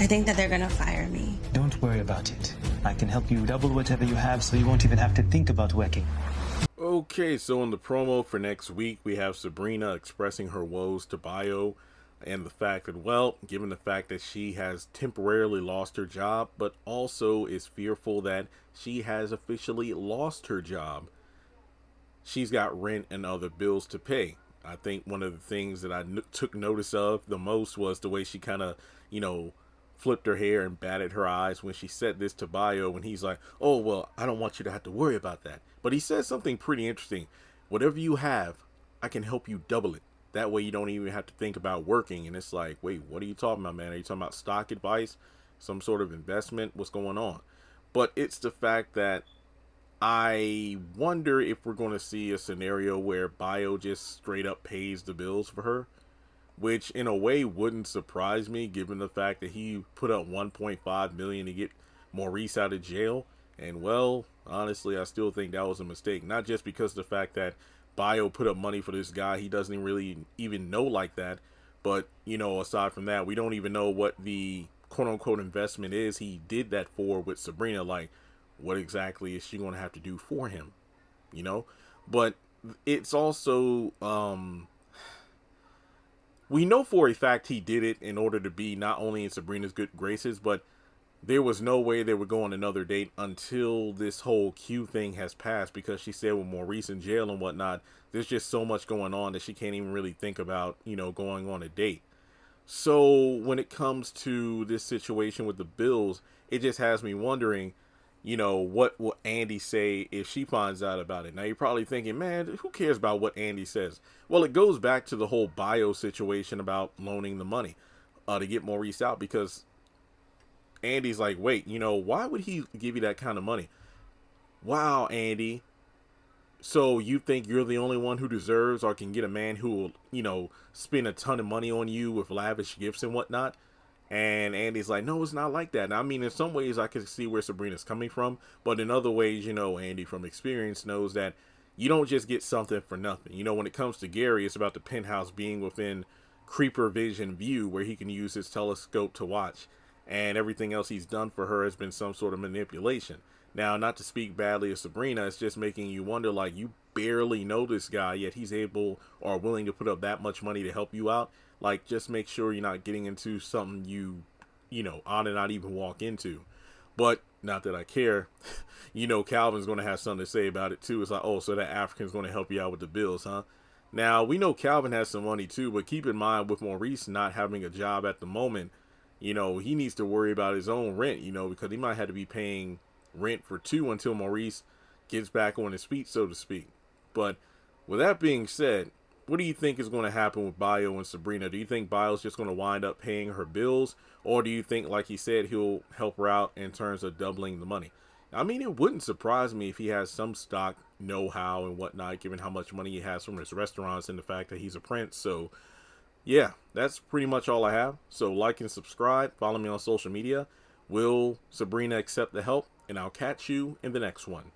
I think that they're gonna fire me. Don't worry about it. I can help you double whatever you have so you won't even have to think about working. Okay, so in the promo for next week, we have Sabrina expressing her woes to Bayo and the fact that, well, given the fact that she has temporarily lost her job, but also is fearful that she has officially lost her job, she's got rent and other bills to pay. I think one of the things that I took notice of the most was the way she kind of, flipped her hair and batted her eyes when she said this to Bayo, when he's like, oh, well, I don't want you to have to worry about that. But he said something pretty interesting. Whatever you have, I can help you double it. That way you don't even have to think about working. And it's like, wait, what are you talking about, man? Are you talking about stock advice? Some sort of investment? What's going on? But it's the fact that I wonder if we're going to see a scenario where Bayo just straight up pays the bills for her, which in a way wouldn't surprise me given the fact that he put up $1.5 million to get Maurice out of jail. And well, honestly, I still think that was a mistake, not just because of the fact that Bayo put up money for this guy he doesn't really even know like that, but aside from that, we don't even know what the quote-unquote investment is he did that for with Sabrina. Like, what exactly is she going to have to do for him, but it's also we know for a fact he did it in order to be not only in Sabrina's good graces, but there was no way they would go on another date until this whole Q thing has passed, because she said with Maurice in jail and whatnot, there's just so much going on that she can't even really think about, going on a date. So when it comes to this situation with the bills, it just has me wondering, what will Andy say if she finds out about it? Now, you're probably thinking, man, who cares about what Andy says? Well, it goes back to the whole Bayo situation about loaning the money to get Maurice out, because Andy's like, wait, why would he give you that kind of money? Wow, Andy. So you think you're the only one who deserves or can get a man who will, spend a ton of money on you with lavish gifts and whatnot? And Andy's like, no, it's not like that. Now, I mean, in some ways I can see where Sabrina's coming from, but in other ways, Andy from experience knows that you don't just get something for nothing. When it comes to Gary, it's about the penthouse being within creeper vision view where he can use his telescope to watch, and everything else he's done for her has been some sort of manipulation. Now, not to speak badly of Sabrina, it's just making you wonder, like, you barely know this guy, yet he's able or willing to put up that much money to help you out. Like, just make sure you're not getting into something you ought to not even walk into. But, not that I care, Calvin's going to have something to say about it too. It's like, oh, so that African's going to help you out with the bills, huh? Now, we know Calvin has some money too, but keep in mind with Maurice not having a job at the moment, he needs to worry about his own rent, because he might have to be paying rent for 2 until Maurice gets back on his feet, so to speak. But with that being said, what do you think is going to happen with Bayo and Sabrina? Do you think Bayo's just going to wind up paying her bills? Or do you think, like he said, he'll help her out in terms of doubling the money? I mean, it wouldn't surprise me if he has some stock know-how and whatnot, given how much money he has from his restaurants and the fact that he's a prince. So, yeah, that's pretty much all I have. So, like and subscribe. Follow me on social media. Will Sabrina accept the help? And I'll catch you in the next one.